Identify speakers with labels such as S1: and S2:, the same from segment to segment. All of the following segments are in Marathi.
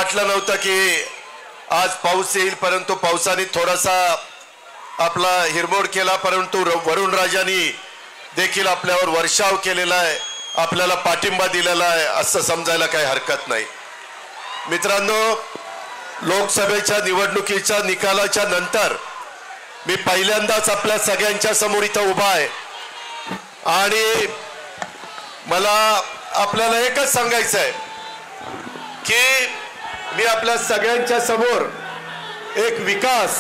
S1: वाटलं नव्हतं की आज पाऊस येईल, परंतु पावसाने थोडासा आपला हिरमोड केला, परंतु वरुण राजांनी देखील आपल्यावर वर्षाव केलेला आहे, आपल्याला पाठिंबा दिलेला आहे असं समजायला काही हरकत नाही। मित्रांनो, लोकसभेच्या निवडणुकीच्या निकालाच्या नंतर मी पहिल्यांदाच आपल्या सगळ्यांच्या समोर इथं उभा आहे आणि मला आपल्याला एकच सांगायचं आहे की मी आपल्या सगळ्यांच्या समोर एक विकास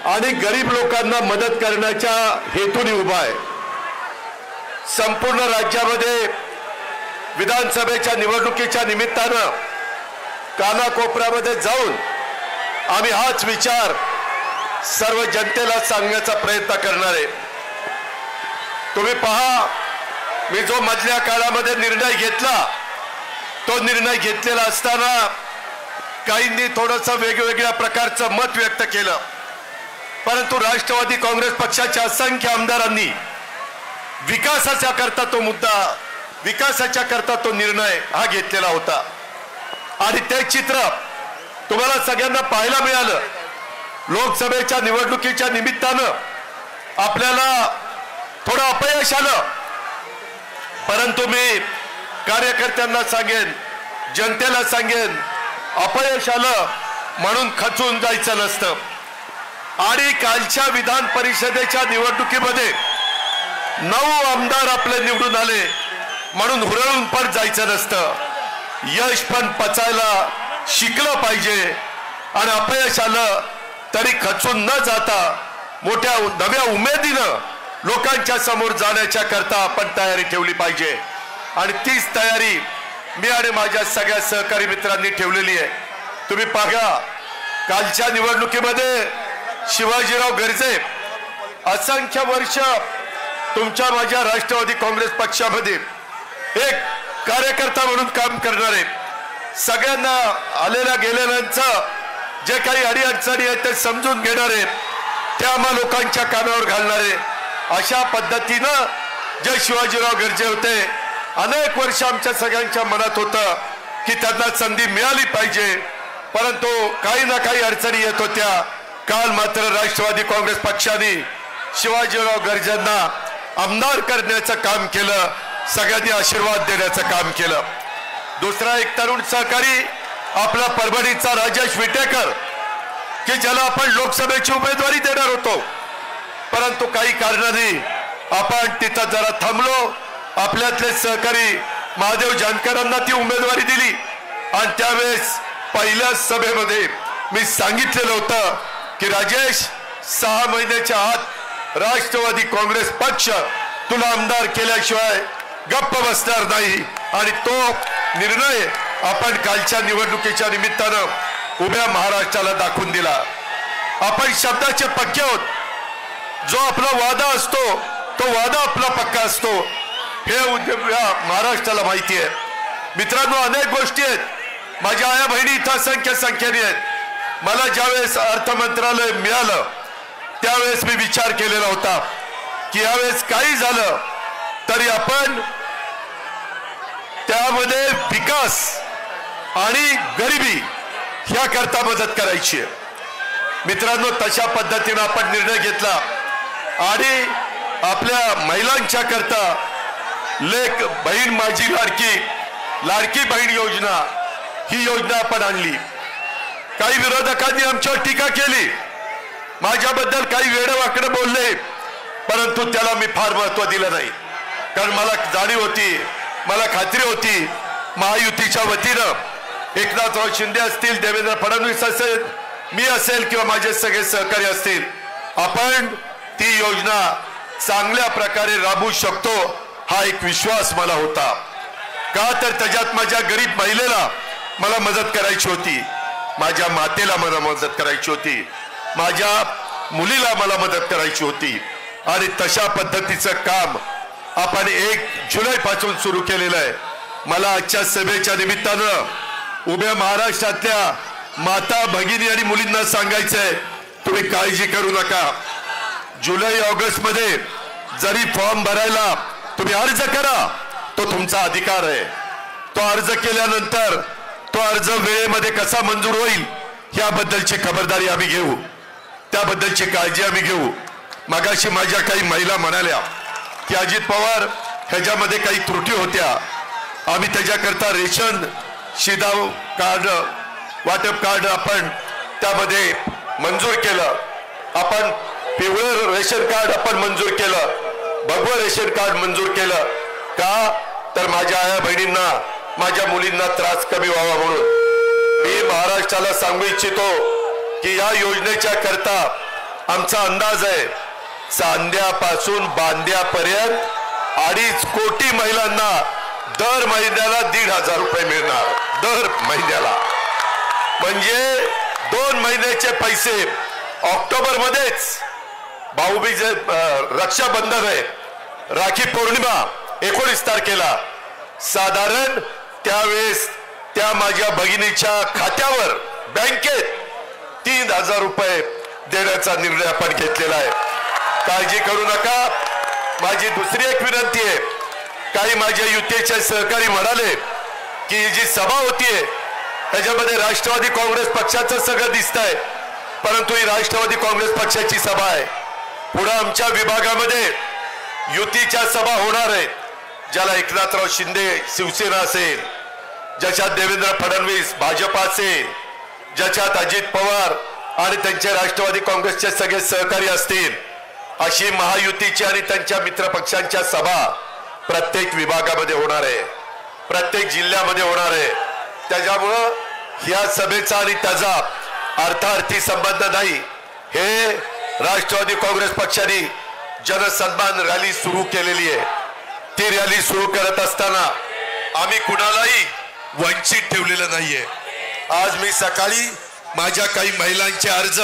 S1: आणि गरीब लोकांना मदत करण्याच्या हेतूने उभा आहे। संपूर्ण राज्यामध्ये विधानसभेच्या निवडणुकीच्या निमित्तानं कानाकोपऱ्यामध्ये जाऊन आम्ही हाच विचार सर्व जनतेला सांगण्याचा प्रयत्न करणार आहे। तुम्ही पहा, मी जो मधल्या काळामध्ये निर्णय घेतला तो निर्णय घेतलेला असताना काहींनी थोडंसं वेगवेगळ्या प्रकारचं मत व्यक्त केलं, परंतु राष्ट्रवादी काँग्रेस पक्षाच्या असंख्य आमदारांनी विकासाच्या करता तो मुद्दा, विकासाच्या करता तो निर्णय हा घेतलेला होता आणि ते चित्र तुम्हाला सगळ्यांना पाहायला मिळालं। लोकसभेच्या निवडणुकीच्या निमित्तानं आपल्याला थोडं अपयश आलं, परंतु मी कार्यकर्त्यांना सांगेन, जनतेला सांगेन, अपयश आलं म्हणून खचून जायचं नसतं आणि कालच्या विधान परिषदेच्या निवडणुकीमध्ये 9 आमदार आपले निवडून आले म्हणून हुरळून पण जायचं नसतं। यश पण पचायला शिकलं पाहिजे आणि अपयश आलं तरी खचून न जाता मोठ्या नव्या उमेदीनं लोकांच्या समोर जाण्याच्या करता आपण तयारी ठेवली पाहिजे आणि तीच तयारी मी आणि माझ्या सगळ्या सहकारी मित्रांनी ठेवलेली आहे। तुम्ही पाहा, कालच्या निवडणुकीमध्ये शिवाजीराव गर्जे असंख्य वर्ष तुमच्या माझ्या राष्ट्रवादी काँग्रेस पक्षामध्ये एक कार्यकर्ता म्हणून काम करणारे, सगळ्यांना आलेल्या गेलेल्यांचं जे काही अडीअडचणी आहेत ते समजून घेणारे, ते आम्हा लोकांच्या कानावर घालणारे, अशा पद्धतीनं जे शिवाजीराव गर्जे होते, अनेक वर्ष आमच्या सगळ्यांच्या मनात होतं की त्यांना संधी मिळाली पाहिजे, परंतु काही ना काही अडचणी येत होत्या। काल मात्र राष्ट्रवादी काँग्रेस पक्षाने शिवाजीराव गर्जेंना आमदार करण्याचं काम केलं, सगळ्यांनी आशीर्वाद देण्याचं काम केलं। दुसरा एक तरुण सहकारी आपला परभणीचा राजेश विटेकर, की ज्याला आपण लोकसभेची उमेदवारी देणार होतो, परंतु काही कारणाने आपण तिथं जरा थांबलो। आपल्यातले सहकारी महादेव जानकरांना ती उमेदवारी दिली आणि त्यावेळेस पहिल्या सभेमध्ये मी सांगितलेलं होतं की राजेश, 6 महिन्याच्या आत राष्ट्रवादी काँग्रेस पक्ष तुला आमदार केल्याशिवाय गप्प बसणार नाही आणि तो निर्णय आपण कालच्या निवडणुकीच्या निमित्तानं उभ्या महाराष्ट्राला दाखवून दिला। आपण शब्दाचे पक्के आहोत, जो आपला वादा असतो तो वादा आपला पक्का असतो, हे महाराष्ट्राला माहिती आहे। मित्रांनो, अनेक गोष्टी आहेत, माझ्या आया बहिणी इथं असंख्य संख्येने आहेत। मला ज्यावेळेस अर्थ मंत्रालय मिळालं त्यावेळेस मी विचार केलेला होता की यावेळेस काही झालं तरी आपण त्यामध्ये विकास आणि गरिबी ह्या करता मदत करायची आहे। मित्रांनो, तशा पद्धतीने आपण निर्णय घेतला आणि आपल्या महिलांच्या करता लेक बहीण माझी लाडकी बहीण योजना ही योजना आपण आणली। काही विरोधकांनी आमच्यावर टीका केली, माझ्याबद्दल काही वेडवाकडं बोलले, परंतु त्याला मी फार महत्त्व दिलं नाही, कारण मला जाणीव होती, मला खात्री होती महायुतीच्या वतीनं एकनाथराव शिंदे असतील, देवेंद्र फडणवीस असेल, मी असेल किंवा माझे सगळे सहकारी असतील, आपण ती योजना चांगल्या प्रकारे राबवू शकतो हा एक विश्वास मला होता। का तर त्याच्यात माझ्या गरीब महिलेला मला मदत करायची होती, माझ्या मातेला मला मदत करायची होती, माझ्या मुलीला मला मदत करायची होती आणि तशा पद्धतीचं काम आपण 1 जुलैपासून सुरू केलेलं आहे। मला आजच्या सभेच्या निमित्तानं उभ्या महाराष्ट्रातल्या माता भगिनी आणि मुलींना सांगायचंय, तुम्ही काळजी करू नका। जुलै ऑगस्ट मध्ये जरी फॉर्म भरायला तुम्ही अर्ज करा, तो तुमचा अधिकार आहे। तो अर्ज केल्यानंतर तो अर्ज वेळेमध्ये कसा मंजूर होईल याबद्दलची खबरदारी आम्ही घेऊ, त्याबद्दलची काळजी आम्ही घेऊ. मागाशी माझ्या काही महिला म्हणाल्या की अजित पवार ह्याच्यामध्ये काही त्रुटी होत्या, आम्ही त्याच्याकरता रेशन शिधाव कार्ड वाटप कार्ड आपण त्यामध्ये मंजूर केलं, आपण पिवळं रेशन कार्ड आपण मंजूर केलं, भगवं रेशन कार्ड मंजूर केलं. का तर माझ्या आया बहिणींना माझ्या मुलींना त्रास कमी व्हावा म्हणून. मी महाराष्ट्राला सांगू इच्छितो की या योजनेच्या करता आमचा अंदाज आहे चांद्यापासून बांद्यापर्यंत 2.5 कोटी महिलांना दर महिन्याला 1,500 रुपये मिळणार, दर महिन्याला. म्हणजे 2 महिन्याचे पैसे. ऑक्टोबर मध्येच भाऊबीज रक्षाबंधन आहे, राखी पौर्णिमा 19 तारखेला, साधारण त्यावेळेस त्या माझ्या भगिनीच्या खात्यावर बँकेत 3,000 रुपये देण्याचा निर्णय आपण घेतलेला आहे. काळजी करू नका. माझी दुसरी एक विनंती आहे, काही माझ्या युतीचे सहकारी म्हणाले की जी सभा होतीये त्याच्यामध्ये राष्ट्रवादी काँग्रेस पक्षाचं सगळं दिसतंय, परंतु ही राष्ट्रवादी काँग्रेस पक्षाची सभा आहे. पुढे आमच्या विभागामध्ये युतीच्या सभा होणार आहेत, ज्याला एकनाथराव शिंदे शिवसेना असेल, ज्याच्यात देवेंद्र फडणवीस भाजप असेल, ज्याच्यात अजित पवार आणि त्यांचे राष्ट्रवादी काँग्रेसचे सगळे सहकारी असतील, अशी महायुतीची आणि त्यांच्या मित्र पक्षांच्या सभा प्रत्येक विभागामध्ये होणार आहे, प्रत्येक जिल्ह्यामध्ये होणार आहे. त्याच्यामुळं या सभेचा आणि त्याचा अर्थार्थी संबंध नाही. हे राष्ट्रवादी काँग्रेस पक्षाने जनसन्मान रॅली सुरू केलेली आहे. ती रॅली सुरू करत असताना आम्ही कुणालाही वंचित ठेवलेलं नाहीये. आज मी सकाळी माझ्या काही महिलांचे अर्ज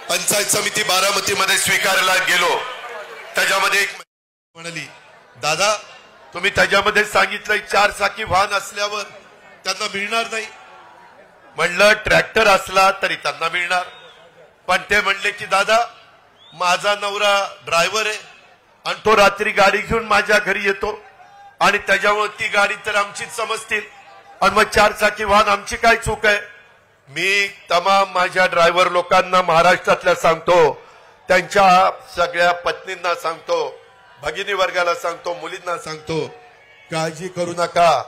S1: पंचायत समिती बारामतीमध्ये स्वीकारायला गेलो. त्याच्यामध्ये एक म्हणाली, दादा तुम्ही त्याच्यामध्ये सांगितलं 4 चाकी वाहन असल्यावर त्यांना मिळणार नाही. म्हणलं ट्रॅक्टर असला तरी त्यांना मिळणार. पण ते म्हणले की दादा माझा नवरा ड्रायव्हर आहे आणि तो रात्री गाडी घेऊन माझ्या घरी येतो आणि त्याच्यामुळे ती गाडी तर आमचीच समजतील आणि मग 4 चाकी वाहन आमची काय चूक आहे. मी तमाम माझ्या ड्रायव्हर लोकांना महाराष्ट्रातल्या सांगतो, त्यांच्या सगळ्या पत्नींना सांगतो, भगिनी वर्गाला सांगतो, मुलींना सांगतो, काळजी करू नका.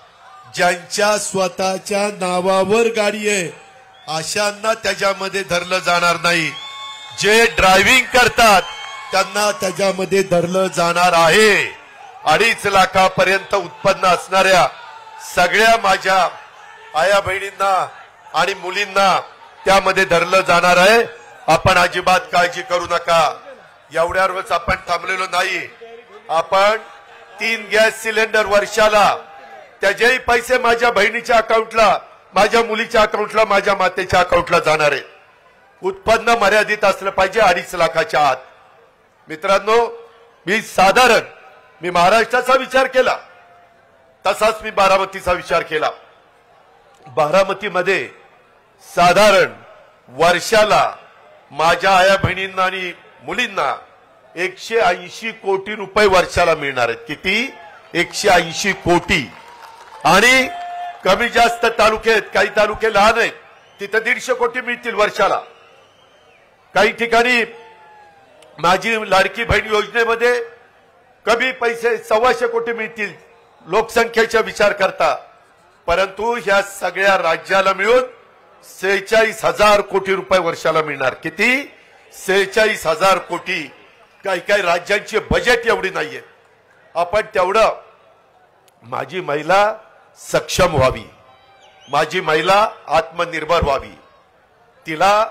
S1: ज्यांच्या स्वतःच्या नावावर गाडी आहे अशांना त्याच्यामध्ये धरलं जाणार नाही. जे ड्रायव्हिंग करतात त्यांना त्याच्यामध्ये धरलं जाणार आहे. 2.5 लाखापर्यंत उत्पन्न असणाऱ्या सगळ्या माझ्या आया बहिणींना आणि मुलींना त्यामध्ये धरलं जाणार आहे. आपण अजिबात काळजी करू नका. एवढ्यावरच आपण थांबलेलो नाही. आपण 3 गॅस सिलेंडर वर्षाला, त्याचेही पैसे माझ्या बहिणीच्या अकाउंटला, माझ्या मुलीच्या अकाउंटला, माझ्या मातेच्या अकाउंटला जाणार आहे. उत्पन्न मर्यादित असलं पाहिजे 2.5 लाखाच्या आत. मित्रांनो, मी महाराष्ट्राचा विचार केला, तसाच मी बारामतीचा विचार केला. बारामतीमध्ये साधारण वर्षाला माझ्या आया बहिणींना आणि मुलींना 180 कोटी रुपये वर्षाला मिळणार आहेत. किती? 180 कोटी. आणि कमी जास्त तालुके आहेत, काही तालुके लहान आहेत, तिथे 150 कोटी मिळतील वर्षाला. काही ठिकाणी माझी लाडकी बहीण योजनेमध्ये कमी पैसे 125 कोटी मिळतील लोकसंख्येचा विचार करता. परंतु ह्या सगळ्या राज्याला मिळून 46,000 कोटी रुपये वर्षाला मिळणार. किती? 46,000 कोटी. काही काही राज्यांची बजेट एवढी नाहीये. आपण तेवढं माझी महिला सक्षम व्हावी, माझी महिला आत्मनिर्भर व्हावी, तिला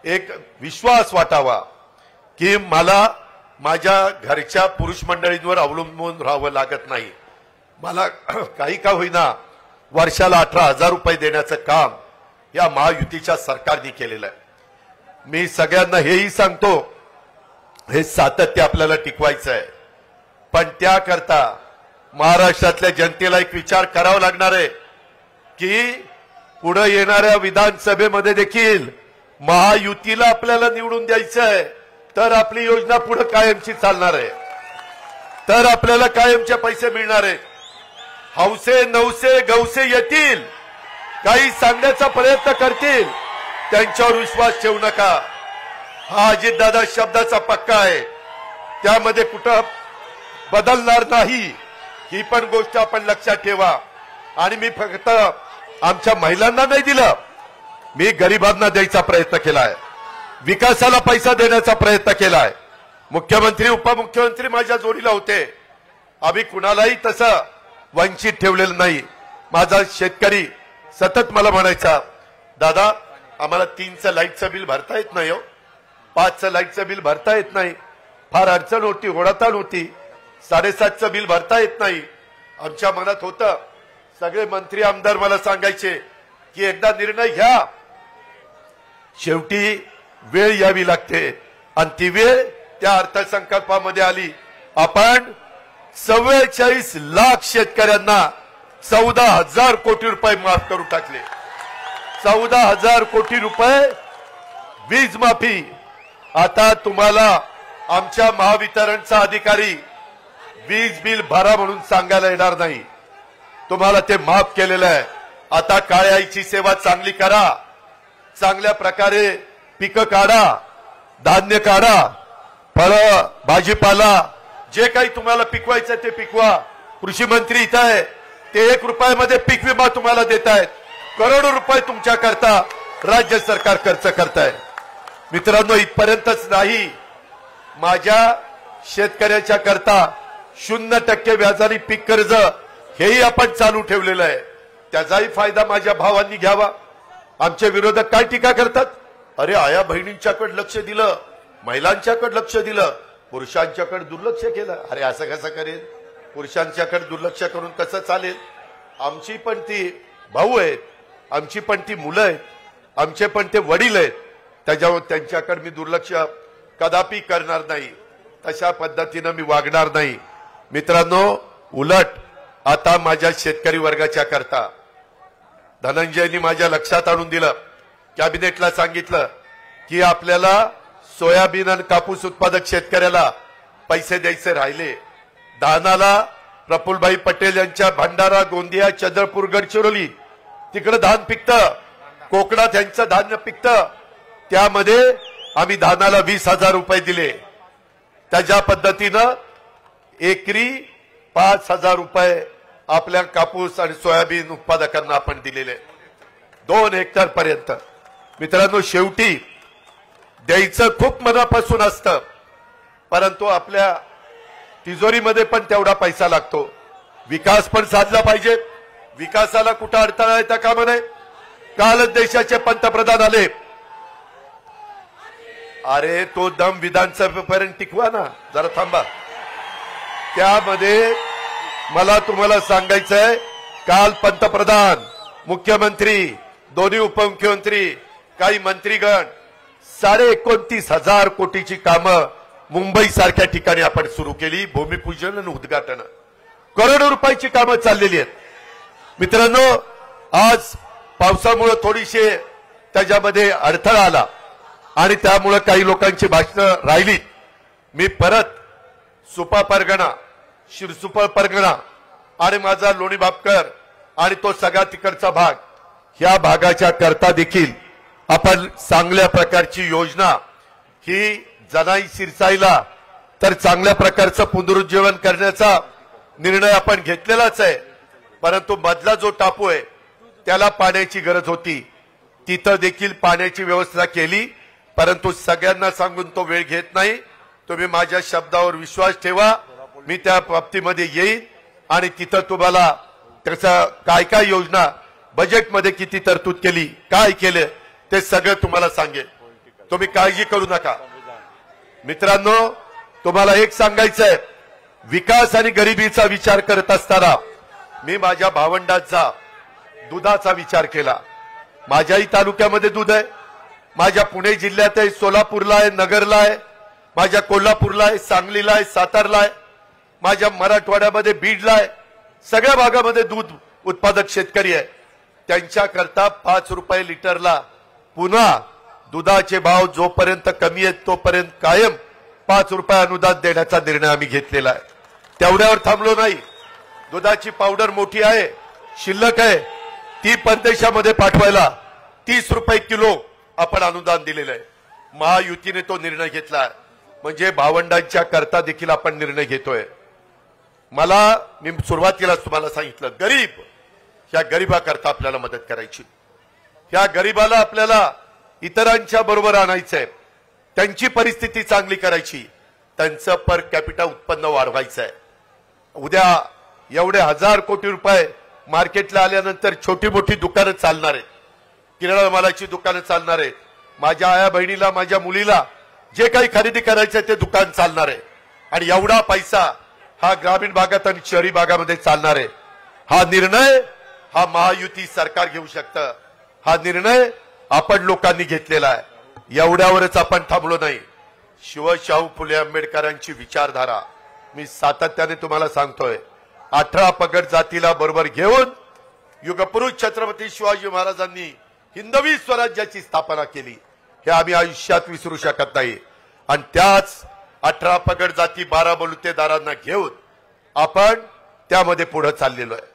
S1: एक विश्वास वाटावा की मला माझ्या घरच्या पुरुष मंडळींवर अवलंबून राहावं लागत नाही. मला काही का होईना वर्षाला 18,000 रुपये देण्याचं काम या महायुतीच्या सरकारने केलेलं आहे. मी सगळ्यांना हेही सांगतो, हे सातत्य आपल्याला टिकवायचं आहे. पण त्याकरता महाराष्ट्रातल्या जनतेला एक विचार करावा लागणार आहे की पुढे येणाऱ्या विधानसभेमध्ये देखील महायुतीला आपल्याला निवडून द्यायचं आहे, तर आपली योजना पुढे कायमची चालणार आहे, तर आपल्याला कायमचे पैसे मिळणार आहेत. हौसे नवसे गवसे येतील काही सांगण्याचा प्रयत्न करतील त्यांच्यावर विश्वास ठेवू नका. हा अजितदादा शब्दाचा पक्का आहे, त्यामध्ये कुठं बदलणार नाही, ही पण गोष्ट आपण लक्षात ठेवा. आणि मी फक्त आमच्या महिलांना नाही दिलं, मी गरिबांना द्यायचा प्रयत्न केलाय, विकासाला पैसा देण्याचा प्रयत्न केलाय. मुख्यमंत्री उपमुख्यमंत्री माझ्या जोडीला होते, आम्ही कुणालाही तसं वंचित ठेवलेलं नाही. माझा शेतकरी सतत मला म्हणायचा, दादा आम्हाला 3चं लाईटचं बिल भरता येत नाही हो, 5चं लाईटचं बिल भरता येत नाही, फार अडचण होती, ओढाताण होती, 7.5चं बिल भरता येत नाही. आमच्या मनात होतं, सगळे मंत्री आमदार मला सांगायचे की एकदा निर्णय घ्या, शेवटी वेळ यावी लागते. आणि ती वेळ त्या अर्थसंकल्पामध्ये आली. आपण 44 लाख शेतकऱ्यांना 14,000 कोटी रुपये माफ करून टाकले. 14,000 कोटी रुपये वीज माफी. आता तुम्हाला आमच्या महावितरणचा अधिकारी वीज बिल भरा म्हणून सांगायला येणार नाही, तुम्हाला ते माफ केलेलं आहे. आता काळ्या आईची सेवा चांगली करा, चांगल्या प्रकारे पिकं काढा, धान्य काढा, फळं भाजीपाला जे काही तुम्हाला पिकवायचं ते पिकवा. कृषी मंत्री इथं आहे, ते 1 रुपयामध्ये पीक विमा तुम्हाला देत आहेत. करोडो रुपये तुमच्या करता राज्य सरकार खर्च करताय. मित्रांनो, इथपर्यंतच नाही, माझ्या शेतकऱ्याच्या करता 0% व्याजाने पीक कर्ज हेही आपण चालू ठेवलेलं आहे. त्याचाही फायदा माझ्या भावांनी घ्यावा. आमचे विरोधक काय टीका करतात, अरे आया बहिणींच्याकडे लक्ष दिलं, महिलांच्याकडे लक्ष दिलं, पुरुषांच्याकडे दुर्लक्ष केलं. अरे असं कसं करेल, पुरुषांच्याकडे दुर्लक्ष करून कसं चालेल. आमची पण ती भाऊ आहेत, आमची पण ती मुलं आहेत, आमचे पण ते वडील आहेत, त्याच्यावर त्यांच्याकडे मी दुर्लक्ष कदापि करणार नाही, तशा पद्धतीनं मी वागणार नाही. मित्रांनो, उलट आता माझ्या शेतकरी वर्गाच्या करता धनंजयनी माझ्या लक्षात आणून दिलं, कॅबिनेटला सांगितलं की आपल्याला सोयाबीन आणि कापूस उत्पादक शेतकऱ्याला पैसे द्यायचे राहिले. धानाला प्रफुल्लभाई पटेल यांच्या भंडारा, गोंदिया, चंद्रपूर, गडचिरोली तिकडे धान पिकतं, कोकणात यांचं धान्य पिकतं, त्यामध्ये आम्ही धानाला 20,000 रुपये दिले. त्याच्या पद्धतीनं एकरी 5,000 रुपये आपल्या कापूस आणि सोयाबीन उत्पादकांना आपण दिलेले 2 हेक्टर पर्यंत. मित्रांनो, शेवटी द्यायचं खूप मनापासून असतं, परंतु आपल्या तिजोरीमध्ये पण तेवढा पैसा लागतो. विकास पण साधला पाहिजे, विकासाला कुठं अडथळा येता कामा नये. कालच देशाचे पंतप्रधान आले, अरे तो दम विधानसभेपर्यंत टिकवा ना, जरा थांबा. त्यामध्ये मला तुम्हाला सांगायचंय, काल पंतप्रधान, मुख्यमंत्री, दोन्ही उपमुख्यमंत्री, काही मंत्रीगण 29,500 कोटीची कामं मुंबई सारख्या ठिकाणी आपण सुरू केली. भूमिपूजन आणि उद्घाटन, करोडो रुपयाची कामं चाललेली आहेत. मित्रांनो, आज पावसामुळे थोडीशी त्याच्यामध्ये अडथळा आला आणि त्यामुळे काही लोकांची भाषणं राहिली. मी परत सुपा परगणा, शिरसुपा परगणा आणि माझा लोणी बापकर आणि तो सगळा तिकडचा भाग, ह्या भागाच्या करता देखील आपण चांगल्या प्रकारची योजना ही जनाई शिरसाईला तर चांगल्या प्रकारचं पुनरुज्जीवन करण्याचा निर्णय आपण घेतलेलाच आहे. परंतु मधला जो टापू आहे त्याला पाण्याची गरज होती, तिथं देखील पाण्याची व्यवस्था केली. परंतु सगळ्यांना सांगून तो वेळ घेत नाही. तुम्ही माझ्या शब्दावर विश्वास ठेवा, मी त्या बाबतीमध्ये येईन आणि तिथं तुम्हाला त्याचा काय काय योजना, बजेटमध्ये किती तरतूद केली, काय केलं ते सगळं तुम्हाला सांगेन. तुम्ही काळजी करू नका. मित्रांनो, तुम्हाला एक सांगायचंय, विकास आणि गरिबीचा विचार करत असताना मी माझ्या भावंडांचा दुधाचा विचार केला. माझ्याही तालुक्यामध्ये दूध आहे, माझ्या पुणे जिल्ह्यात आहे, सोलापूरला आहे, नगरला आहे, माझ्या कोल्हापूरला आहे, सांगलीला आहे, सातारला आहे, माझ्या मराठवाड्यामध्ये बीडला आहे. सगळ्या भागामध्ये दूध उत्पादक शेतकरी आहे. त्यांच्याकरता 5 रुपये लिटरला पुन्हा दुधाचे भाव जोपर्यंत कमी आहेत तोपर्यंत कायम 5 रुपये अनुदान देण्याचा निर्णय आम्ही घेतलेला आहे. तेवढ्यावर थांबलो नाही. दुधाची पावडर मोठी आहे, शिल्लक आहे, ती परदेशामध्ये पाठवायला 30 रुपये किलो आपण अनुदान दिलेलं आहे. महायुतीने तो निर्णय घेतला, म्हणजे भावंडांच्या करता देखील आपण निर्णय घेतोय. मी सुरुवातीला तुम्हाला सांगितलं, गरीब, ह्या गरीबाकरता आपल्याला मदत करायची. ह्या गरीबाला आपल्याला इतरांच्या बरोबर आणायचंय, त्यांची परिस्थिती चांगली करायची, त्यांचं पर कॅपिटा उत्पन्न वाढवायचं आहे. उद्या एवढे 1000 कोटी रुपये मार्केटला आल्यानंतर छोटी मोठी दुकानं चालणार आहेत, किराणा मालाची दुकानं चालणार आहेत. माझ्या आया बहिणीला, माझ्या मुलीला जे काही खरेदी करायचं आहे ते दुकान चालणार आहे. आणि एवढा पैसा हा ग्रामीण भागात आणि शहरी भागामध्ये चालणार आहे. हा निर्णय हा महायुती सरकार घेऊ शकतं. हा निर्णय आपण लोकांनी घेतलेला आहे. एवढ्यावरच आपण थांबलो नाही. शाहू फुले आंबेडकरांची विचारधारा मी सातत्याने तुम्हाला सांगतोय. 18 पगड जातीला बरोबर घेऊन युगपुरुष छत्रपती शिवाजी महाराजांनी हिंदवी स्वराज्याची स्थापना केली. हे आम्ही आयुष्यात विसरू शकत नाही. आणि त्याच 18 पगड जाती 12 बलुतेदारांना घेऊन आपण त्यामध्ये पुढे चाललेलो आहे.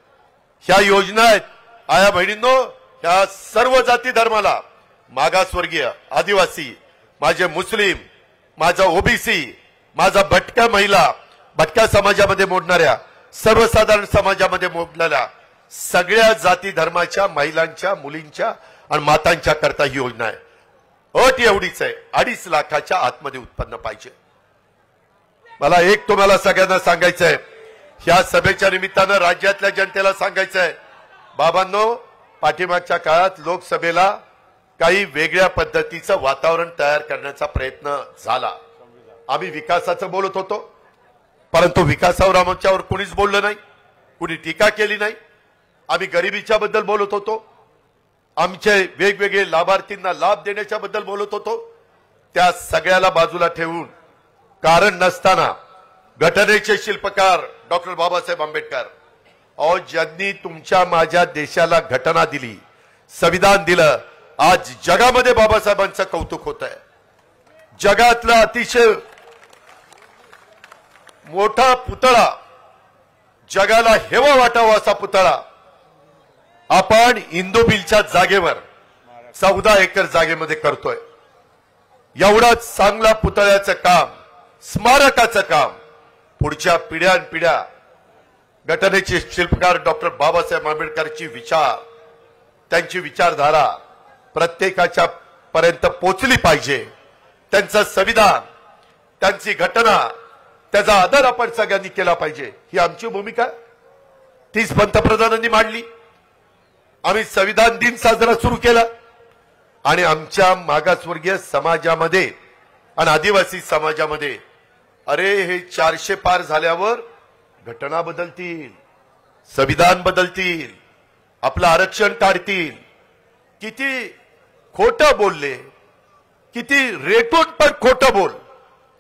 S1: ह्या योजना आहेत आया बहिणींनो, ह्या सर्व जाती धर्माला, मागासवर्गीय, आदिवासी, माझे मुस्लिम, माझा ओबीसी, माझा भटक्या महिला, भटक्या समाजामध्ये मोडणाऱ्या, सर्वसाधारण समाजामध्ये मोडलेल्या सगळ्या जाती धर्माच्या महिलांच्या, मुलींच्या आणि मातांच्या करता ही योजना आहे. अट एवढीच आहे, 2.5 लाखाच्या आतमध्ये उत्पन्न पाहिजे. मला एक तुम्हाला सगळ्यांना सांगायचं आहे, ह्या सभेच्या निमित्तानं राज्यातल्या जनतेला सांगायचं आहे, बाबांनो, पाठीमागच्या काळात लोकसभेला काही वेगळ्या पद्धतीचं वातावरण तयार करण्याचा प्रयत्न झाला. आम्ही विकासाचं बोलत होतो, परंतु विकासावर आमच्यावर कुणीच बोललं नाही, कुणी टीका केली नाही. आम्ही गरिबीच्या बद्दल बोलत होतो, आमचे वेगवेगळे लाभार्थींना लाभ देण्याच्या बद्दल बोलत होतो. त्या सगळ्याला बाजूला ठेवून कारण नसताना घटनेचे शिल्पकार डॉक्टर बाबासाहेब आंबेडकर, अहो, ज्यांनी तुमच्या माझ्या देशाला घटना दिली, संविधान दिलं, आज जगामध्ये बाबासाहेबांचं कौतुक होत आहे. जगातला अतिशय मोठा पुतळा, जगाला हेवा वाटावा असा पुतळा आपण इंदू मिलच्या जागेवर 14 एकर जागेमध्ये करतोय. एवढाच चांगला पुतळ्याचं काम, स्मारकाचं काम पुढच्या पिढ्यानपिढ्या घटनेचे शिल्पकार डॉक्टर बाबासाहेब आंबेडकरची विचार, त्यांची विचारधारा प्रत्येकाच्या पर्यंत पोहोचली पाहिजे. त्यांचं संविधान, त्यांची घटना, त्याचा आदर आपण सगळ्यांनी केला पाहिजे. ही आमची भूमिका, तीच पंतप्रधानांनी मांडली. आम्ही संविधान दिन साजरा सुरू केला आणि आमच्या मागासवर्गीय समाजामध्ये आणि आदिवासी समाजामध्ये, अरे, हे 400 पार झाल्यावर घटना बदलतील, संविधान बदलतील, आपलं आरक्षण काढतील. किती खोटं बोलले, किती रेटून पण खोटं बोल,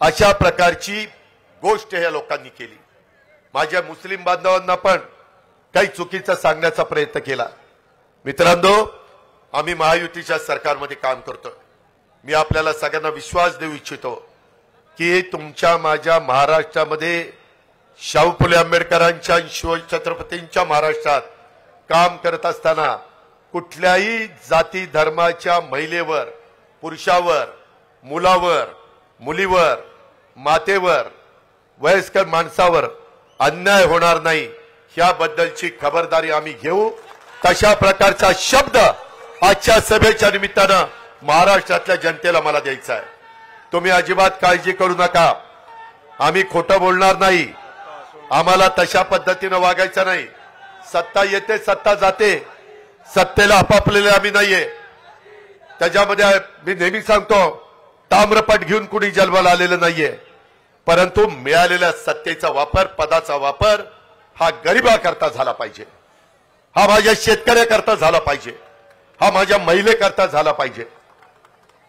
S1: अशा प्रकारची गोष्ट ह्या लोकांनी केली. माझ्या मुस्लिम बांधवांना पण काही चुकीचं सांगण्याचा प्रयत्न केला. मित्रांनो, आम्ही महायुतीच्या सरकारमध्ये काम करतोय. मी आपल्याला सगळ्यांना विश्वास देऊ इच्छितो की तुमच्या माझ्या महाराष्ट्रामध्ये शाहू फुले आंबेडकरांच्या शिवछत्रपतींच्या महाराष्ट्रात काम करत असताना कुठल्याही जाती धर्माच्या महिलेवर, पुरुषावर, मुलावर, मुलीवर, मातेवर, वयस्कर माणसावर अन्याय होणार नाही, याबद्दलची खबरदारी आम्ही घेऊ. तशा प्रकारचा शब्द आजच्या सभेच्या निमित्तानं महाराष्ट्रातल्या जनतेला मला द्यायचा आहे. तुम्ही अजिबात काळजी करू नका, आम्ही खोटं बोलणार नाही. आम्हाला तशा पद्धतीनं वागायचं नाही. सत्ता येते, सत्ता जाते, सत्तेला आपापलेले आम्ही नाहीये. त्याच्यामध्ये मी नेहमी सांगतो, ताम्रपट घेऊन कुणी जन्माला आलेलं नाहीये. परंतु मिळालेल्या सत्तेचा वापर, पदाचा वापर हा गरिबाकरता झाला पाहिजे, हा माझ्या शेतकऱ्याकरता झाला पाहिजे, हा माझ्या महिलेकरता झाला पाहिजे.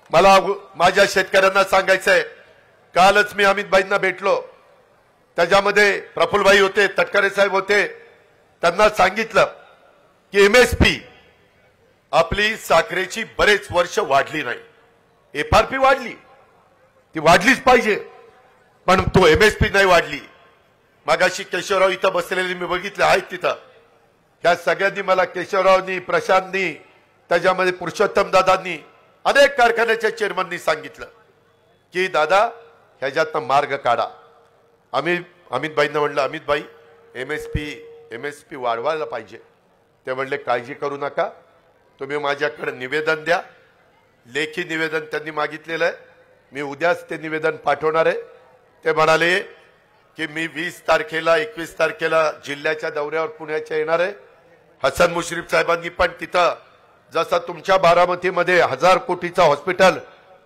S1: मला माझ्या शेतकऱ्यांना सांगायचंय, कालच मी अमितभाईंना भेटलो, त्याच्यामध्ये प्रफुल्लभाई होते, तटकरे साहेब होते. त्यांना सांगितलं की एमएसपी आपली साखरेची बरेच वर्ष वाढली नाही, एफआरपी वाढली, ती वाढलीच पाहिजे, पण तो एमएसपी नाही वाढली. मागाशी केशवराव इथं बसलेले मी बघितले आहेत, तिथं ह्या सगळ्यांनी मला केशवरावनी, प्रशांतनी, त्याच्यामध्ये पुरुषोत्तम दादांनी, अनेक कारखान्याच्या चेअरमननी सांगितलं की दादा ह्याच्यातनं मार्ग काढा. अमितभाईंना म्हणलं, अमितभाई एमएसपी वाढवायला पाहिजे. ते म्हणले काळजी करू नका, तुम्ही माझ्याकडे निवेदन द्या. लेखी निवेदन त्यांनी मागितलेलं आहे. मी उद्याच ते निवेदन पाठवणार आहे. ते म्हणाले की मी 20 तारखेला 21 तारखेला जिल्ह्याच्या दौऱ्यावर पुण्याच्या येणार आहे. हसन मुश्रीफ साहेबांनी पण तिथं जसं तुमच्या बारामतीमध्ये 1000 कोटीचं हॉस्पिटल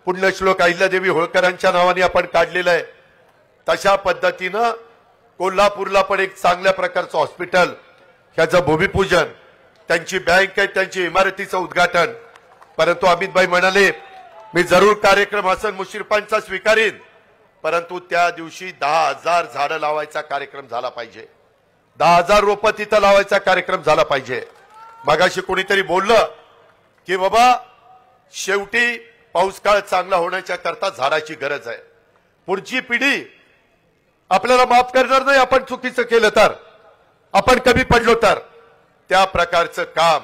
S1: पुण्यश्लोक अहिल्यादेवी होळकरांच्या नावाने आपण काढलेलं आहे, तशा पद्धतीनं कोल्हापूरला पण एक चांगल्या प्रकारचं हॉस्पिटल, ह्याचं भूमिपूजन, त्यांची बँक आहे, त्यांची इमारतीचं उद्घाटन. परंतु अमितभाई म्हणाले मी जरूर कार्यक्रम हसन मुश्रीफांचा स्वीकारेन, परंतु त्या दिवशी 10,000 झाडं लावायचा कार्यक्रम झाला पाहिजे. 10,000 रोपं तिथं लावायचा कार्यक्रम झाला पाहिजे. मगाशी कोणीतरी बोललं की बाबा शेवटी पाऊस काळ चांगला होण्याच्या करता झाडाची गरज आहे. पुढची पिढी आपल्याला माफ करणार नाही आपण चुकीचं केलं तर, आपण कमी पडलो तर. त्या प्रकारचं काम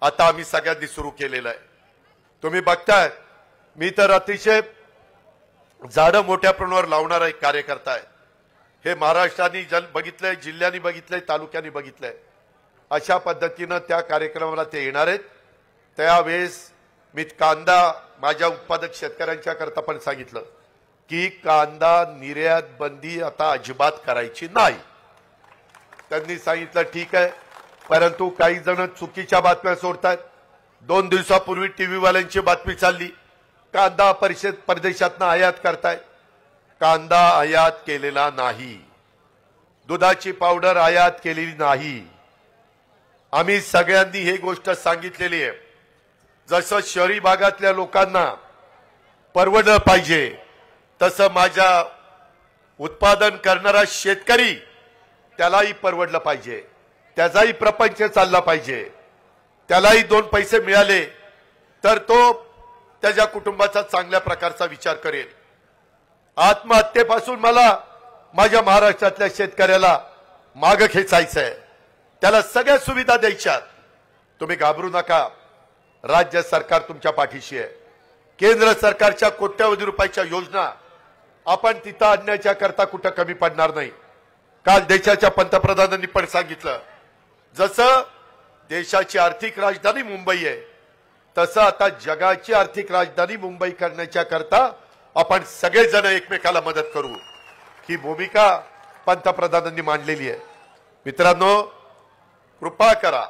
S1: आता आम्ही सगळ्यांनी सुरू केलेलं आहे. तुम्ही बघताय मी तर अतिशय झाडं मोठ्या प्रमाणावर लावणारा एक कार्यकर्ता आहे. हे महाराष्ट्राने बघितलंय, जिल्ह्यांनी बघितलंय, तालुक्यांनी बघितलंय. अशा पद्धतीनं त्या कार्यक्रमाला ते येणार आहेत. त्यावेळेस मी कांदा माझ्या उत्पादक शेतकऱ्यांच्या करता पण सांगितलं की कांदा निर्यात बंदी आता अजिबात करायची नाही. त्यांनी सांगितलं ठीक आहे, परंतु काही जण चुकीच्या बातम्या सोडतात. 2 दिवसापूर्वी टीव्ही वाल्यांची बातमी चालली कांदा परदेशातनं आयात करताय. कांदा आयात केलेला नाही, दुधाची पावडर आयात केलेली नाही. आम्ही सगळ्यांनी ही गोष्ट सांगितलेली आहे. जसं शहरी भागातल्या लोकांना परवडलं पाहिजे तसं माझ्या उत्पादन करणारा शेतकरी त्यालाही परवडलं पाहिजे, त्याचाही प्रपंच चालला पाहिजे, त्यालाही 2 पैसे मिळाले तर तो त्याच्या कुटुंबाचा चांगल्या प्रकारचा विचार करेल. आत्महत्येपासून मला माझ्या महाराष्ट्रातल्या शेतकऱ्याला मागं खेचायचंय, त्याला सगळ्या सुविधा द्यायच्यात. तुम्ही घाबरू नका, राज्य सरकार तुमच्या पाठीशी आहे. केंद्र सरकारच्या कोट्यवधी रुपयाच्या योजना आपण तिथं आणण्याच्या करता कुठं कमी पडणार नाही. काल देशाच्या पंतप्रधानांनी पण सांगितलं जसं देशाची आर्थिक राजधानी मुंबई आहे तसं आता जगाची आर्थिक राजधानी मुंबई करण्याच्या करता आपण सगळेजण एकमेकाला मदत करू, ही भूमिका पंतप्रधानांनी मांडलेली आहे. मित्रांनो, कृपा करा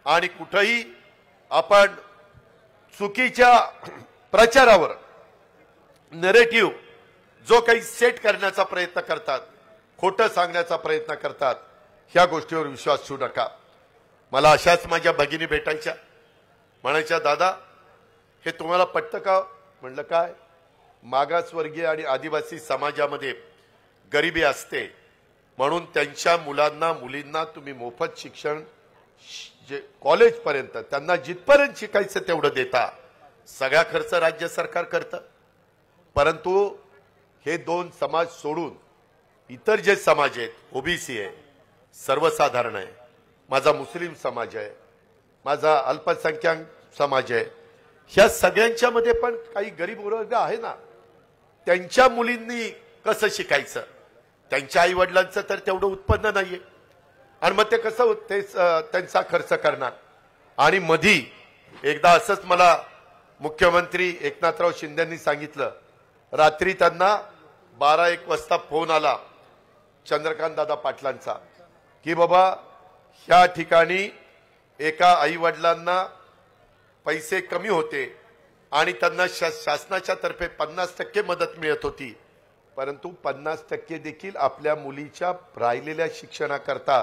S1: आणि कुठेही आपण चुकीच्या प्रचारावर नरेटिव्ह जो काही सेट करण्याचा प्रयत्न करतात, खोटं सांगण्याचा प्रयत्न करतात, ह्या गोष्टीवर विश्वास ठेवू नका. मला अशाच माझ्या भगिनी भेटायच्या, म्हणायच्या दादा हे तुम्हाला पटतं का? म्हणलं काय, मागासवर्गीय आणि आदिवासी समाजामध्ये गरिबी असते म्हणून त्यांच्या मुलांना मुलींना तुम्ही मोफत शिक्षण जे कॉलेजपर्यंत त्यांना जिथपर्यंत शिकायचं तेवढं देता, सगळा खर्च राज्य सरकार करतं. परंतु हे 2 समाज सोडून इतर जे समाज आहेत, ओबीसी आहे, सर्वसाधारण आहे, माझा मुस्लिम समाज आहे, माझा अल्पसंख्याक समाज आहे, ह्या सगळ्यांच्या मध्ये पण काही गरीब वर्ग आहे ना, त्यांच्या मुलींनी कसं शिकायचं? त्यांच्या आई वडिलांचं तर तेवढं उत्पन्न नाहीये आणि मग ते कसं त्यांचा खर्च करणार? आणि मधी एकदा असंच मला मुख्यमंत्री एकनाथराव शिंदेंनी सांगितलं, रात्री त्यांना 12-1 वाजता फोन आला चंद्रकांत दादा पाटलांचा की बाबा ह्या ठिकाणी एका आई वडिलांना पैसे कमी होते आणि त्यांना शासनाच्या तर्फे 50% मदत मिळत होती, परंतु 50% देखील आपल्या मुलीच्या राहिलेल्या शिक्षणाकरता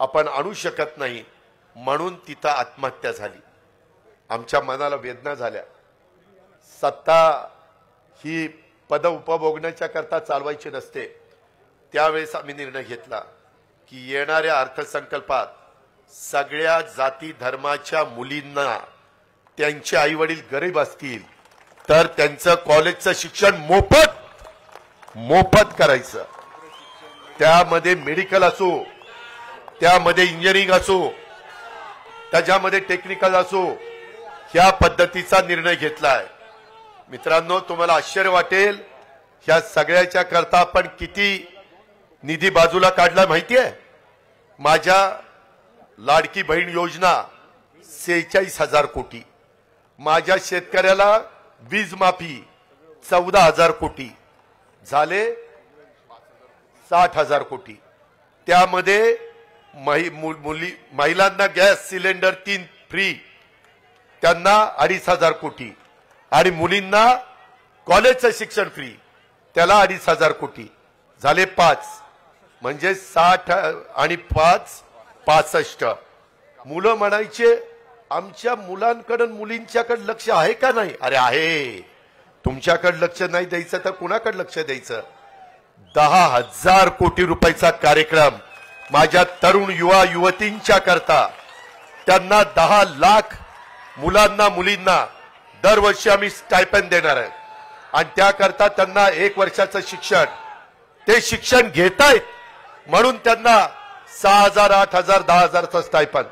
S1: आपण आणू शकत नाही, म्हणून तिथं आत्महत्या झाली. आमच्या मनाला वेदना झाल्या. सत्ता ही पद उपभोगण्याच्या करता चालवायची नसते. त्यावेळेस आम्ही निर्णय घेतला की येणाऱ्या अर्थसंकल्पात सगळ्या जाती धर्माच्या मुलींना त्यांचे आई वडील गरीब असतील तर त्यांचं कॉलेजचं शिक्षण मोफत करायचं. त्यामध्ये मेडिकल असो, त्यामध्ये इंजिनिअरिंग असो, त्याच्यामध्ये टेक्निकल असो, ह्या पद्धतीचा निर्णय घेतलाय. मित्रांनो, तुम्हाला आश्चर्य वाटेल, ह्या सगळ्याच्या करता आपण किती निधी बाजूला काढला माहितीये? माझ्या लाडकी बहीण योजना 46,000 कोटी, माझ्या शेतकऱ्याला वीज माफी 14,000 कोटी झाले, 60,000 कोटी. त्यामध्ये महिलांना गॅस सिलेंडर 3 फ्री, त्यांना 2,500 कोटी, आणि मुलींना कॉलेजचं शिक्षण फ्री, त्याला 2,500 कोटी झाले 5, म्हणजे 60 आणि 5 65. मुलं म्हणायचे आमच्या मुलांकडे मुलींच्याकडे लक्ष आहे का नाही? अरे आहे. तुमच्याकडे लक्ष नाही द्यायचं तर कुणाकडे लक्ष द्यायचं? 10,000 कोटी रुपयाचा कार्यक्रम माझ्या तरुण युवा युवतींच्या करता, त्यांना 10 लाख मुलांना मुलींना दरवर्षी आम्ही स्टायपेंड देणार आहे. आणि त्याकरता त्यांना 1 वर्षाचं शिक्षण, ते शिक्षण घेतायत म्हणून त्यांना 6,000, 8,000, 10,000चं स्टायपेंड,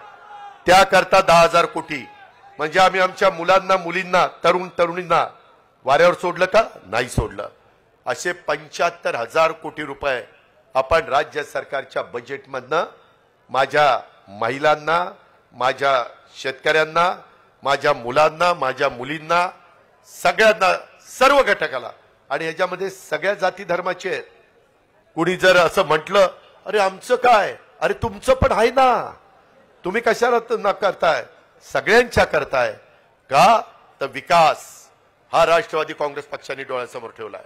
S1: त्याकरता 10,000 कोटी. म्हणजे आम्ही आमच्या मुलांना मुलींना तरुण तरुणींना वाऱ्यावर सोडलं का? नाही सोडलं. असे 75,000 कोटी रुपये आपण राज्य सरकारच्या बजेटमधनं माझ्या महिलांना, माझ्या शेतकऱ्यांना, माझ्या मुलांना, माझ्या मुलींना, सगळ्यांना, सर्व घटकाला, आणि ह्याच्यामध्ये सगळ्या जाती धर्माचे आहेत. कुणी जर असं म्हटलं अरे आमचं काय, अरे तुमचं पण आहे ना, तुम्ही कशाला न करताय? सगळ्यांच्या करताय का? तर विकास हा राष्ट्रवादी काँग्रेस पक्षाने डोळ्यासमोर ठेवलाय.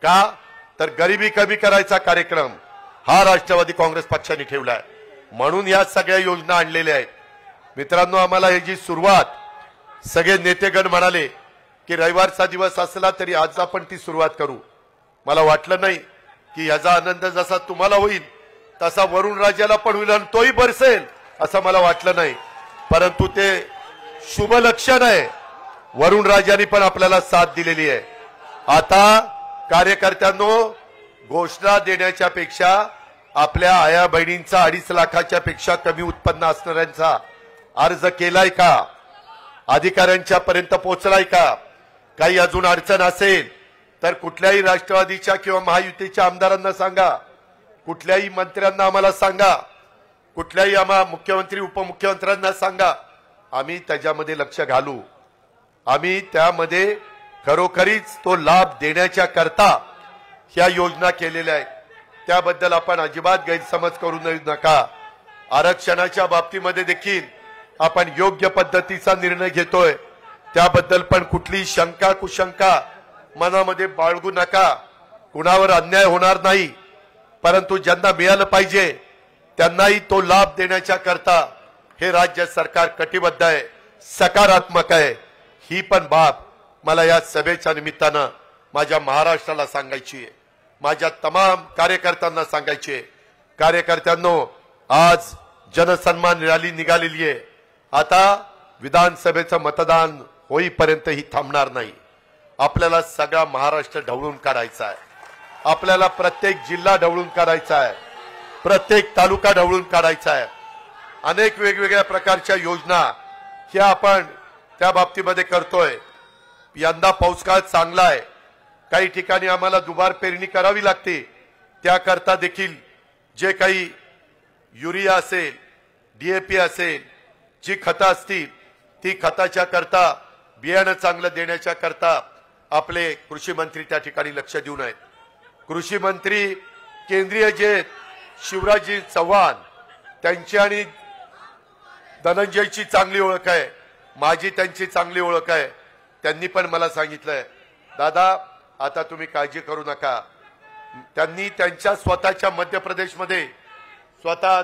S1: का? तर गरिबी कमी करायचा कार्यक्रम हा राष्ट्रवादी काँग्रेस पक्षाने ठेवलाय. म्हणून या सगळ्या योजना आणलेल्या आहेत. मित्रांनो, आम्हाला याची सुरुवात सगळे नेतेगण म्हणाले की रविवारचा दिवस असला तरी आज आपण ती सुरुवात करू. मला वाटलं नाही की याचा आनंद जसा तुम्हाला होईल तसा वरुण राजाला पण होईल आणि तोही बरसेल असं मला वाटलं नाही. परंतु ते शुभ लक्षण आहे. वरुण राजांनी पण आपल्याला साथ दिलेली आहे. आता कार्यकर्त्यांनो, घोषणा देण्याच्या पेक्षा आपल्या आया बहिणींचा 2.5 लाखाच्या पेक्षा कमी उत्पन्न असणाऱ्यांचा अर्ज केलाय का? अधिकाऱ्यांच्या पर्यंत पोहोचलाय का? काही अजून अडचण असेल तर कुठल्याही राष्ट्रवादीच्या किंवा महायुतीच्या आमदारांना सांगा, कुठल्याही मंत्र्यांना आम्हाला सांगा, कुठल्याही आम्हा मुख्यमंत्री उपमुख्यमंत्र्यांना सांगा. आम्ही त्याच्यामध्ये लक्ष घालू. आम्ही त्यामध्ये खरोखरीच तो लाभ देण्याच्या करता ह्या योजना केलेल्या आहेत. त्याबद्दल आपण अजिबात गैरसमज करू नका. आरक्षणाच्या बाबतीमध्ये देखील आपण योग्य पद्धतीचा निर्णय घेतोय. त्याबद्दल पण कुठली शंका कुशंका मनामध्ये बाळगू नका. कुणावर अन्याय होणार नाही, परंतु ज्यांना मिळालं पाहिजे त्यांनाही तो लाभ देण्याच्या करता हे राज्य सरकार कटिबद्ध आहे, सकारात्मक आहे. ही पण बाब मला या सभेच्या निमित्तानं माझ्या महाराष्ट्राला सांगायची आहे, माझ्या तमाम कार्यकर्त्यांना सांगायची आहे. कार्यकर्त्यांनो, आज जनसन्मान रॅली निघालेली आहे. आता विधानसभेचं मतदान होईपर्यंत ही थांबणार नाही. आपल्याला सगळा महाराष्ट्र ढवळून काढायचा आहे. आपल्याला प्रत्येक जिल्हा ढवळून काढायचा आहे, प्रत्येक तालुका ढवळून काढायचा आहे. अनेक वेगवेगळ्या प्रकारच्या योजना ह्या आपण त्या बाबतीमध्ये करतोय. यंदा पाऊस काळ चांगला आहे. काही ठिकाणी आम्हाला दुबार पेरणी करावी लागते. त्याकरता देखील जे काही युरिया असेल, डीएपी असेल, जी खतं असतील ती खताच्या करता, बियाणं चांगलं देण्याच्या करता आपले कृषी मंत्री त्या ठिकाणी लक्ष देऊन आहेत. कृषी मंत्री केंद्रीय जे शिवराजजी चव्हाण, त्यांची आणि धनंजयची चांगली ओळख आहे, माझी त्यांची चांगली ओळख आहे. त्यांनी पण मला सांगितलंय, दादा आता तुम्ही काळजी करू नका. त्यांनी त्यांच्या स्वतःच्या मध्य प्रदेशमध्ये, स्वतः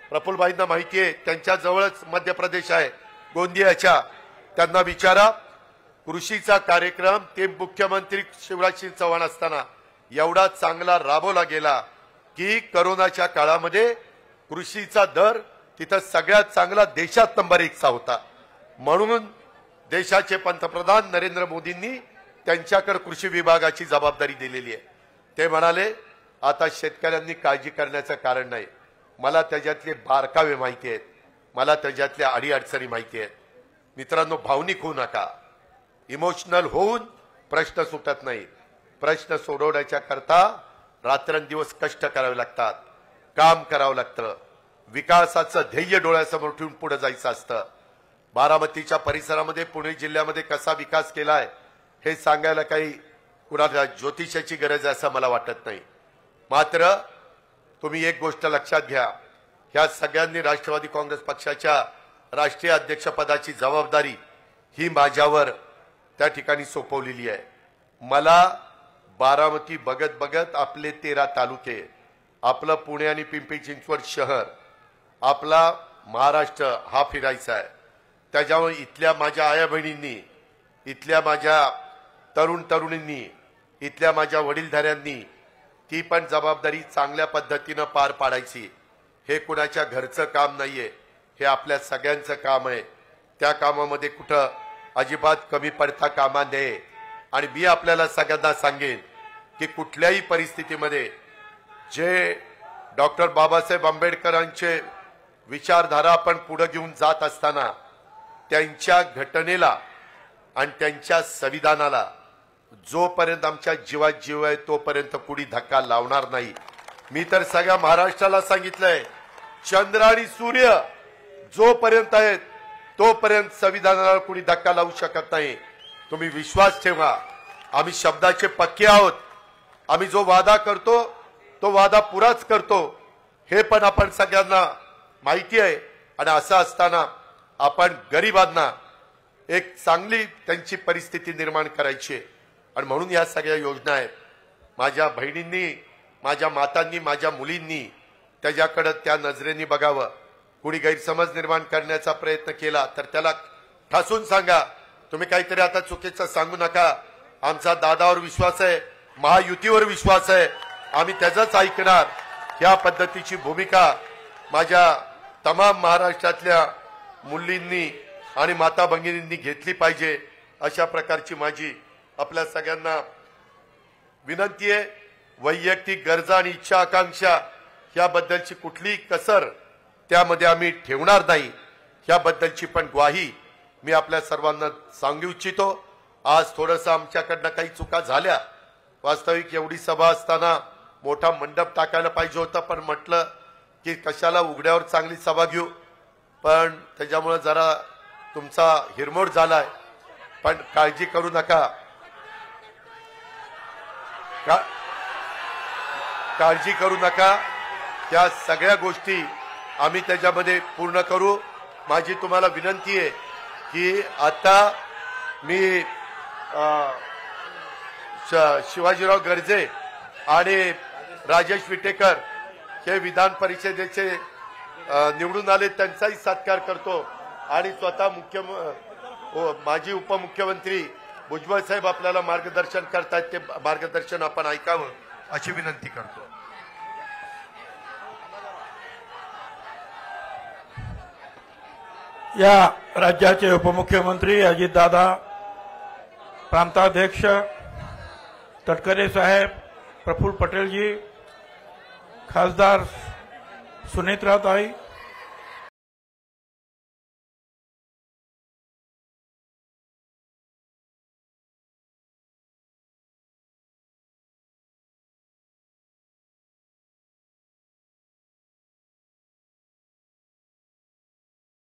S1: प्रफुल्लभाईंना माहिती आहे, त्यांच्या जवळच मध्य प्रदेश आहे गोंदियाच्या, त्यांना विचारा कृषीचा कार्यक्रम ते मुख्यमंत्री शिवराजसिंग चव्हाण असताना एवढा चांगला राबवला गेला की कोरोनाच्या काळामध्ये कृषीचा दर तिथं सगळ्यात चांगला देशात नंबर 1 चा होता. म्हणून देशाचे पंतप्रधान नरेंद्र मोदींनी त्यांच्याकडे कृषी विभागाची जबाबदारी दिलेली आहे. ते म्हणाले आता शेतकऱ्यांनी काळजी करण्याचं कारण नाही, मला त्याच्यातले बारकावे माहिती आहेत, मला त्याच्यातल्या अडीअडचणी माहिती आहेत. मित्रांनो, भावनिक होऊ नका. इमोशनल होऊन प्रश्न सुटत नाही. प्रश्न सोडवण्याच्या करता रात्रंदिवस कष्ट करावे लागतात, काम करावं लागतं, विकासाचं ध्येय डोळ्यासमोर ठेवून पुढे जायचं असतं. बारामतीच्या परिसरामध्ये, पुणे जिल्ह्यामध्ये कसा विकास केलाय हे सांगायला काही कुणाला ज्योतिषाची गरज आहे असं मला वाटत नाही. मात्र तुम्ही एक गोष्ट लक्षात घ्या, ह्या सगळ्यांनी राष्ट्रवादी काँग्रेस पक्षाच्या राष्ट्रीय अध्यक्षपदाची जबाबदारी ही माझ्यावर त्या ठिकाणी सोपवलेली आहे. मला बारामती बघत बघत आपले 13 तालुके, आपलं पुणे आणि पिंपरी चिंचवड शहर, आपला महाराष्ट्र हा फिरायचा आहे. त्याच्यामुळे इथल्या माझ्या आया बहिणींनी, इथल्या माझ्या तरुण तरुणींनी, इथल्या माझ्या वडीलधाऱ्यांनी ती पण जबाबदारी चांगल्या पद्धतीनं पार पाडायची. हे कुणाच्या घरचं काम नाहीये, हे आपल्या सगळ्यांचं काम आहे. त्या कामामध्ये कुठं अजिबात कमी पडता कामा नये. आणि मी आपल्याला सगळ्यांना सांगेन की कुठल्याही परिस्थितीमध्ये जे डॉक्टर बाबासाहेब आंबेडकरांचे विचारधारा आपण पुढे घेऊन जात असताना त्यांच्या घटनेला आणि त्यांच्या संविधानाला जोपर्यंत आमच्या जीवात जीव आहे तोपर्यंत कुणी धक्का लावणार नाही. मी तर सगळ्या महाराष्ट्राला सांगितलंय, चंद्र आणि सूर्य जोपर्यंत आहेत तोपर्यंत संविधानाला कुणी धक्का लावू शकत नाही. तुम्ही विश्वास ठेवा, आम्ही शब्दाचे पक्के आहोत. आम्ही जो वादा करतो तो वादा पुराच करतो, हे पण आपण सगळ्यांना माहिती आहे. आणि असं असताना आपण गरिबांना एक चांगली त्यांची परिस्थिती निर्माण करायची आणि म्हणून या सगळ्या योजना आहेत. माझ्या बहिणींनी, माझ्या मातांनी, माझ्या मुलींनी त्याच्याकडे त्या नजरेने बघावं. कुणी गैरसमज निर्माण करण्याचा प्रयत्न केला तर त्याला ठासून सांगा. तुम्ही काहीतरी आता चुकीचं सांगू नका. आमचा दादावर विश्वास आहे, महायुतीवर विश्वास आहे, आम्ही त्याचंच ऐकणार. या पद्धतीची भूमिका माझ्या तमाम महाराष्ट्रातल्या मुलींनी आणि माता भगिनींनी घेतली पाहिजे. अशा प्रकारची माझी आपल्या सगळ्यांना विनंती आहे. वैयक्तिक गरजा आणि इच्छा आकांक्षा याबद्दलची कुठलीही कसर त्यामध्ये आम्ही ठेवणार नाही, याबद्दलची पण ग्वाही मी आपल्या सर्वांना सांगू इच्छितो. आज थोडंसं आमच्याकडनं काही चुका झाल्या. वास्तविक एवढी सभा असताना मोठा मंडप टाकायला पाहिजे होता, पण म्हटलं की कशाला उघड्यावर चांगली सभा घेऊ, पण त्याच्यामुळे जरा तुमचा हिरमोड झालाय. पण काळजी करू नका, काळजी करू नका. त्या सगळ्या गोष्टी आम्ही त्याच्यामध्ये पूर्ण करू. माझी तुम्हाला विनंती आहे की आता मी शिवाजीराव गर्जे आणि राजेश विटेकर हे विधान परिषदेचे निवडून आले, त्यांचाही सत्कार करतो. आणि स्वतः माजी उपमुख्यमंत्री भुजबळ साहेब आपल्याला मार्गदर्शन करतात, ते मार्गदर्शन आपण ऐकावं अशी विनंती करतो.
S2: या राज्याचे उपमुख्यमंत्री अजितदादा, प्रांताध्यक्ष तटकरे साहेब, प्रफुल्ल पटेलजी, खासदार सुनेत्राताई,